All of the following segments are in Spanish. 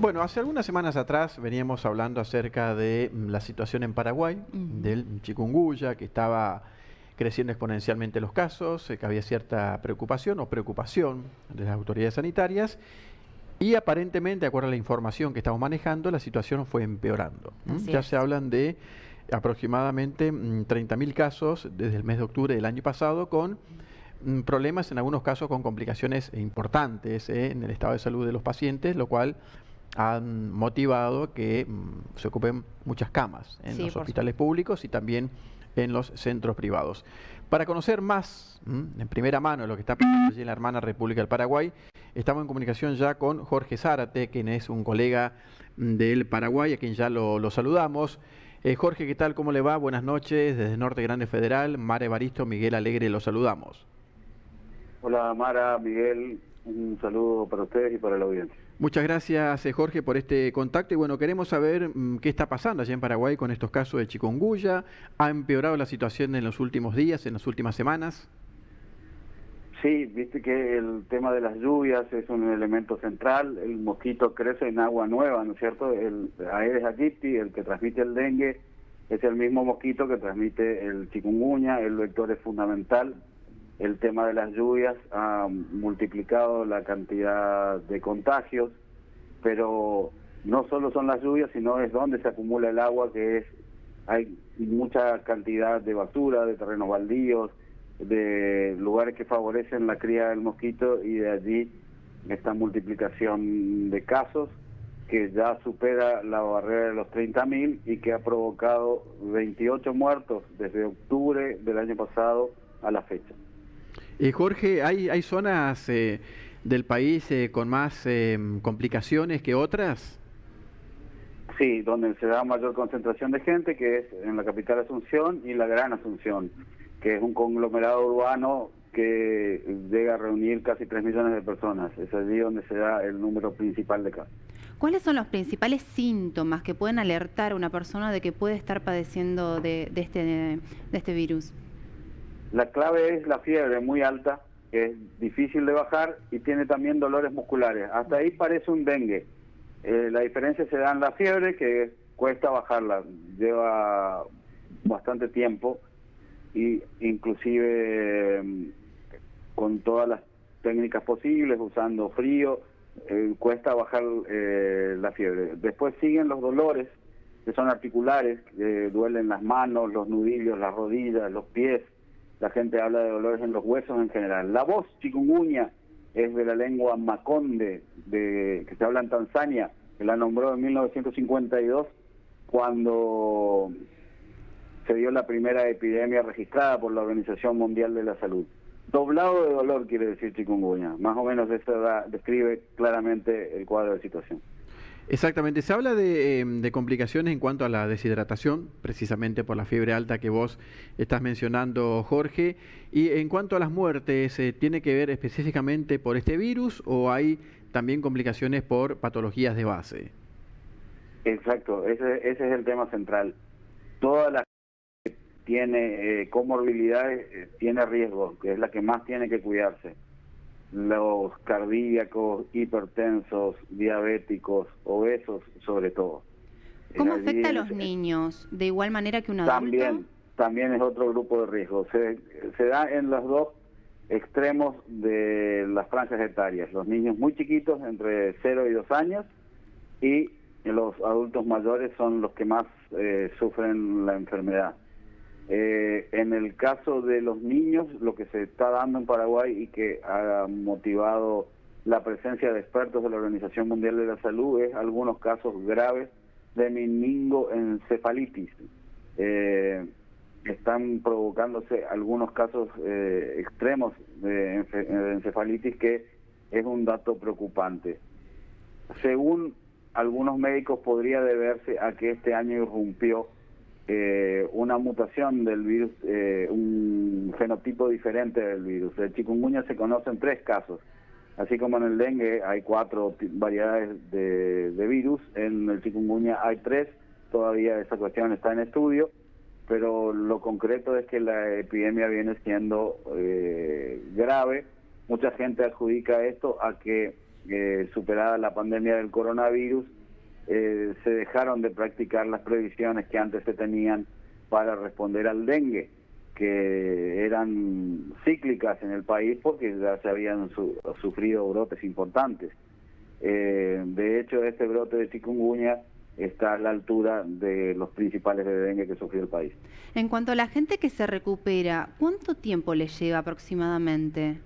Bueno, hace algunas semanas atrás veníamos hablando acerca de la situación en Paraguay, del chikungunya, que estaba creciendo exponencialmente los casos, que había cierta preocupación de las autoridades sanitarias y aparentemente, de acuerdo a la información que estamos manejando, la situación fue empeorando. Ya se hablan de aproximadamente 30.000 casos desde el mes de octubre del año pasado con problemas, en algunos casos con complicaciones importantes en el estado de salud de los pacientes, lo cual han motivado que se ocupen muchas camas en los hospitales públicos y también en los centros privados. Para conocer más, en primera mano, lo que está pasando allí en la hermana República del Paraguay, estamos en comunicación ya con Jorge Zárate, quien es un colega del Paraguay, a quien ya lo saludamos. Jorge, ¿qué tal? ¿Cómo le va? Buenas noches, desde Norte Grande Federal. Mara Evaristo, Miguel Alegre, los saludamos. Hola Mara, Miguel, un saludo para ustedes y para la audiencia. Muchas gracias, Jorge, por este contacto. Y bueno, queremos saber qué está pasando allá en Paraguay con estos casos de chikungunya. ¿Ha empeorado la situación en los últimos días, en las últimas semanas? Sí, viste que el tema de las lluvias es un elemento central. El mosquito crece en agua nueva, ¿no es cierto? El Aedes aegypti, el que transmite el dengue, es el mismo mosquito que transmite el chikungunya. El vector es fundamental. El tema de las lluvias ha multiplicado la cantidad de contagios, pero no solo son las lluvias, sino es donde se acumula el agua, hay mucha cantidad de basura, de terrenos baldíos, de lugares que favorecen la cría del mosquito, y de allí esta multiplicación de casos que ya supera la barrera de los 30.000 y que ha provocado 28 muertos desde octubre del año pasado a la fecha. Jorge, ¿hay zonas del país con más complicaciones que otras? Sí, donde se da mayor concentración de gente, que es en la capital Asunción y la Gran Asunción, que es un conglomerado urbano que llega a reunir casi 3 millones de personas. Es allí donde se da el número principal de casos. ¿Cuáles son los principales síntomas que pueden alertar a una persona de que puede estar padeciendo de este virus? La clave es la fiebre muy alta, que es difícil de bajar, y tiene también dolores musculares. Hasta ahí parece un dengue. La diferencia se da en la fiebre, que cuesta bajarla, lleva bastante tiempo, y inclusive con todas las técnicas posibles, usando frío, cuesta bajar la fiebre. Después siguen los dolores, que son articulares, que duelen las manos, los nudillos, las rodillas, los pies. La gente habla de dolores en los huesos en general. La voz chikungunya es de la lengua makonde, que se habla en Tanzania, que la nombró en 1952, cuando se dio la primera epidemia registrada por la Organización Mundial de la Salud. Doblado de dolor quiere decir chikungunya. Más o menos eso describe claramente el cuadro de situación. Exactamente, se habla de complicaciones en cuanto a la deshidratación, precisamente por la fiebre alta que vos estás mencionando, Jorge, y en cuanto a las muertes, ¿tiene que ver específicamente por este virus o hay también complicaciones por patologías de base? Exacto, ese es el tema central. Toda la gente que tiene comorbilidades tiene riesgo, que es la que más tiene que cuidarse. Los cardíacos, hipertensos, diabéticos, obesos sobre todo. ¿Cómo afecta a los niños? ¿De igual manera que un adulto? También es otro grupo de riesgo. Se da en los dos extremos de las franjas etarias. Los niños muy chiquitos, entre 0 y 2 años, y los adultos mayores son los que más sufren la enfermedad. En el caso de los niños, lo que se está dando en Paraguay y que ha motivado la presencia de expertos de la Organización Mundial de la Salud es algunos casos graves de meningoencefalitis. Están provocándose algunos casos extremos de encefalitis, que es un dato preocupante. Según algunos médicos, podría deberse a que este año irrumpió una mutación del virus, un fenotipo diferente del virus. El chikungunya se conocen 3 casos, así como en el dengue hay 4 variedades de virus. En el chikungunya hay 3, todavía esa cuestión está en estudio, pero lo concreto es que la epidemia viene siendo grave. Mucha gente adjudica esto a que superada la pandemia del coronavirus, se dejaron de practicar las previsiones que antes se tenían para responder al dengue, que eran cíclicas en el país porque ya se habían sufrido brotes importantes. De hecho, este brote de chikungunya está a la altura de los principales de dengue que sufrió el país. En cuanto a la gente que se recupera, ¿cuánto tiempo le lleva aproximadamente?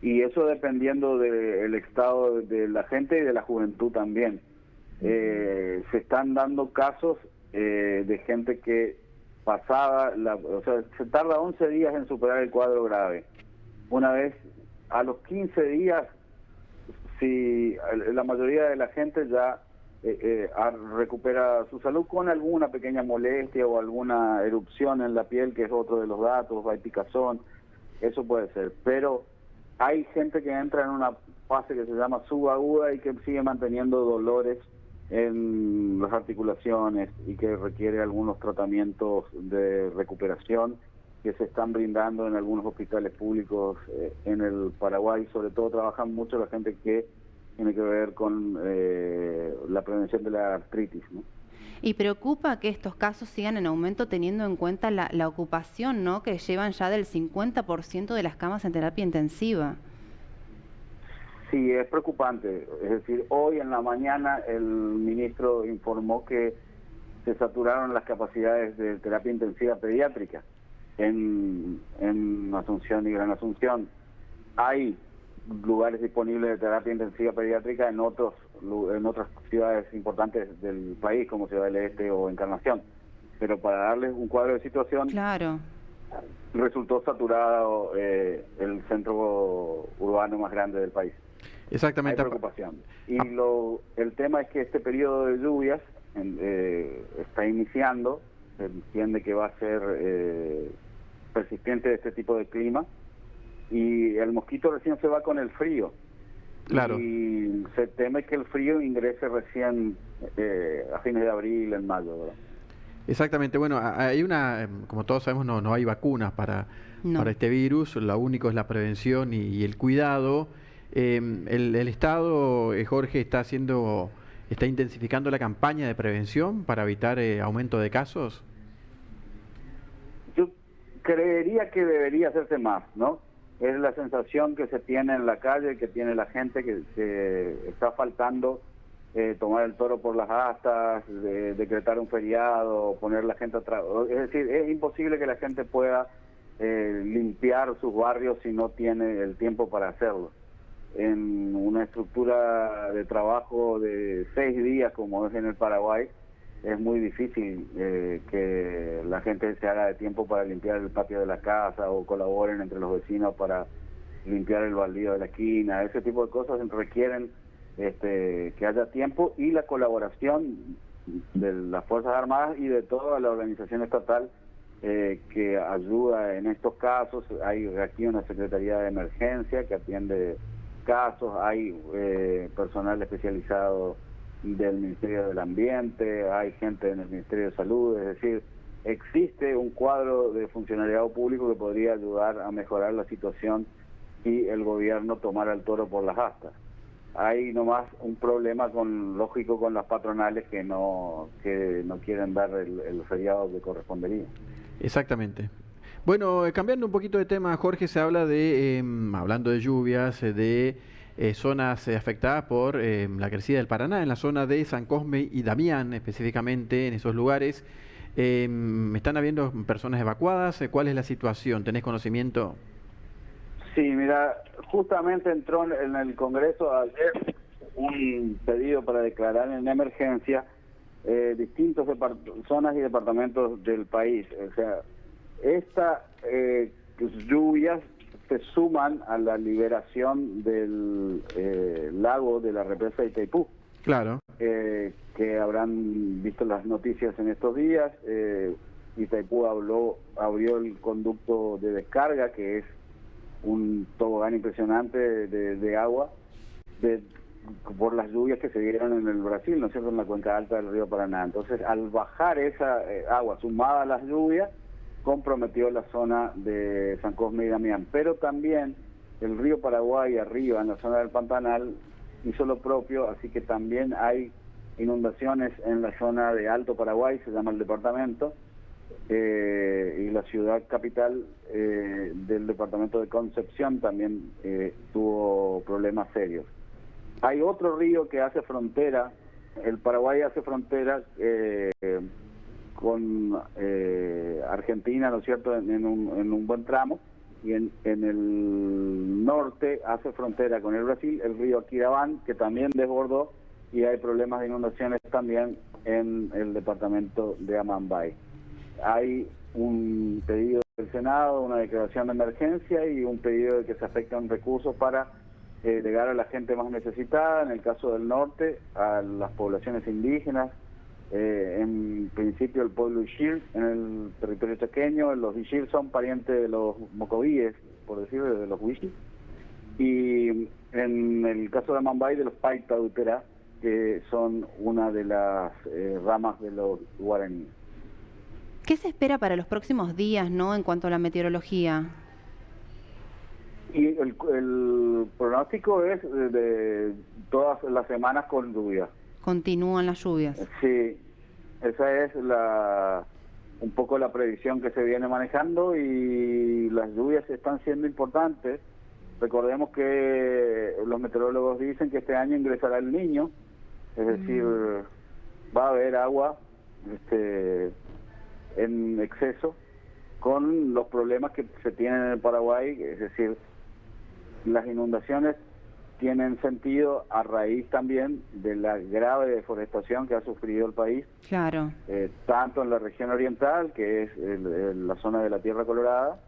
Y eso dependiendo del estado de la gente y de la juventud también. Se están dando casos de gente que pasada, o sea, se tarda 11 días en superar el cuadro grave. Una vez, a los 15 días, si la mayoría de la gente ya recupera su salud con alguna pequeña molestia o alguna erupción en la piel, que es otro de los datos, hay picazón, eso puede ser. Pero hay gente que entra en una fase que se llama subaguda y que sigue manteniendo dolores en las articulaciones y que requiere algunos tratamientos de recuperación que se están brindando en algunos hospitales públicos en el Paraguay. Sobre todo trabajan mucho la gente que tiene que ver con la prevención de la artritis, ¿no? Y preocupa que estos casos sigan en aumento teniendo en cuenta la ocupación, ¿no?, que llevan ya del 50% de las camas en terapia intensiva. Sí, es preocupante. Es decir, hoy en la mañana el ministro informó que se saturaron las capacidades de terapia intensiva pediátrica en Asunción y Gran Asunción. Hay lugares disponibles de terapia intensiva pediátrica en otras ciudades importantes del país, como Ciudad del Este o Encarnación. Pero para darles un cuadro de situación, claro, resultó saturado el centro urbano más grande del país. Exactamente. Hay preocupación. Y el tema es que este periodo de lluvias está iniciando, se entiende que va a ser persistente este tipo de clima, y el mosquito recién se va con el frío. Claro. Y se teme que el frío ingrese recién a fines de abril, en mayo, ¿verdad? Exactamente. Bueno, hay como todos sabemos, no hay vacunas para este virus. Lo único es la prevención y el cuidado. El Estado, Jorge, está intensificando la campaña de prevención para evitar aumento de casos. Yo creería que debería hacerse más, ¿no? Es la sensación que se tiene en la calle, que tiene la gente, que está faltando tomar el toro por las astas, decretar un feriado, poner la gente atrás. Es decir, es imposible que la gente pueda limpiar sus barrios si no tiene el tiempo para hacerlo. En una estructura de trabajo de 6 días, como es en el Paraguay, es muy difícil que la gente se haga de tiempo para limpiar el patio de la casa o colaboren entre los vecinos para limpiar el baldío de la esquina. Ese tipo de cosas requieren que haya tiempo y la colaboración de las Fuerzas Armadas y de toda la organización estatal que ayuda en estos casos. Hay aquí una Secretaría de Emergencia que atiende casos, hay personal especializado del Ministerio del Ambiente, hay gente en el Ministerio de Salud. Es decir, existe un cuadro de funcionariado público que podría ayudar a mejorar la situación si el gobierno tomara el toro por las astas. Hay nomás un problema lógico con las patronales que no quieren dar el feriado que correspondería. Exactamente. Bueno, cambiando un poquito de tema, Jorge, se habla hablando de lluvias, de zonas afectadas por la crecida del Paraná, en la zona de San Cosme y Damián, específicamente en esos lugares. ¿Están habiendo personas evacuadas? ¿Cuál es la situación? ¿Tenés conocimiento? Sí, mira, justamente entró en el Congreso ayer un pedido para declarar en emergencia distintas zonas y departamentos del país. O sea, estas lluvias se suman a la liberación del lago de la represa de Itaipú. Claro. Que habrán visto las noticias en estos días. Itaipú abrió el conducto de descarga, que es un tobogán impresionante de agua por las lluvias que se dieron en el Brasil, ¿no es cierto?, en la cuenca alta del río Paraná. Entonces, al bajar esa agua sumada a las lluvias, comprometió la zona de San Cosme y Damián. Pero también el río Paraguay arriba, en la zona del Pantanal, hizo lo propio, así que también hay inundaciones en la zona de Alto Paraguay, se llama el departamento, y la ciudad capital del departamento de Concepción también tuvo problemas serios. Hay otro río que hace frontera, el Paraguay hace frontera con Argentina, ¿no es cierto?, en un buen tramo, y en el norte hace frontera con el Brasil, el río Aquidauán, que también desbordó, y hay problemas de inundaciones también en el departamento de Amambay. Hay un pedido del Senado, una declaración de emergencia y un pedido de que se afecten recursos para llegar a la gente más necesitada, en el caso del norte, a las poblaciones indígenas, en principio el pueblo Ixil, en el territorio chaqueño. Los Ixil son parientes de los mocovíes, por decirlo, de los Huichil, y en el caso de Amambay, de los Paita Deutera, que son una de las ramas de los guaraníes. ¿Qué se espera para los próximos días, no, en cuanto a la meteorología? Y el pronóstico es de todas las semanas con lluvia. Continúan las lluvias. Sí, esa es un poco la previsión que se viene manejando, y las lluvias están siendo importantes. Recordemos que los meteorólogos dicen que este año ingresará el Niño, es decir, va a haber agua en exceso, con los problemas que se tienen en el Paraguay, es decir, las inundaciones tienen sentido a raíz también de la grave deforestación que ha sufrido el país. Claro. Tanto en la región oriental, que es la zona de la Tierra Colorada,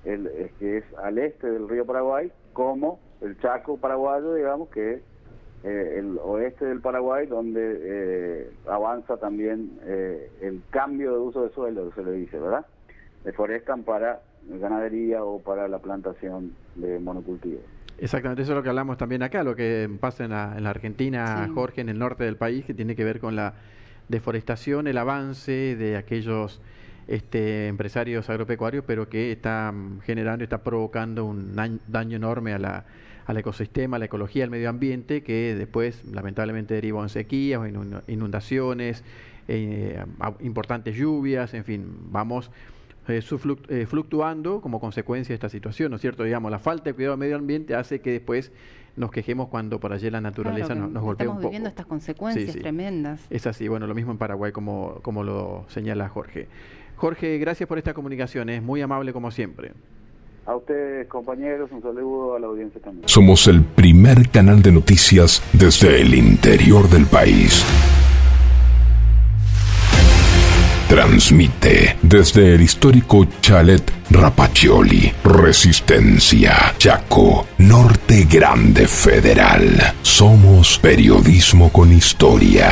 que es al este del río Paraguay, como el Chaco paraguayo, digamos, que es el oeste del Paraguay, donde avanza también el cambio de uso de suelo, se le dice, ¿verdad? Deforestan para ganadería o para la plantación de monocultivos. Exactamente, eso es lo que hablamos también acá, lo que pasa en la Argentina, sí, Jorge, en el norte del país, que tiene que ver con la deforestación, el avance de aquellos empresarios agropecuarios, pero que están generando, está provocando un daño enorme al ecosistema, a la ecología, al medio ambiente, que después lamentablemente deriva en sequías, o inundaciones, importantes lluvias, en fin, vamos fluctuando como consecuencia de esta situación, ¿no es cierto? Digamos, la falta de cuidado del medio ambiente hace que después nos quejemos cuando por allí la naturaleza, claro, nos golpea un poco. Estamos viviendo estas consecuencias tremendas. Es así, bueno, lo mismo en Paraguay, como lo señala Jorge. Jorge, gracias por esta comunicación, es muy amable como siempre. A ustedes, compañeros, un saludo a la audiencia también. Somos el primer canal de noticias desde el interior del país. Transmite desde el histórico Chalet Rapaccioli, Resistencia, Chaco, Norte Grande Federal. Somos periodismo con historia.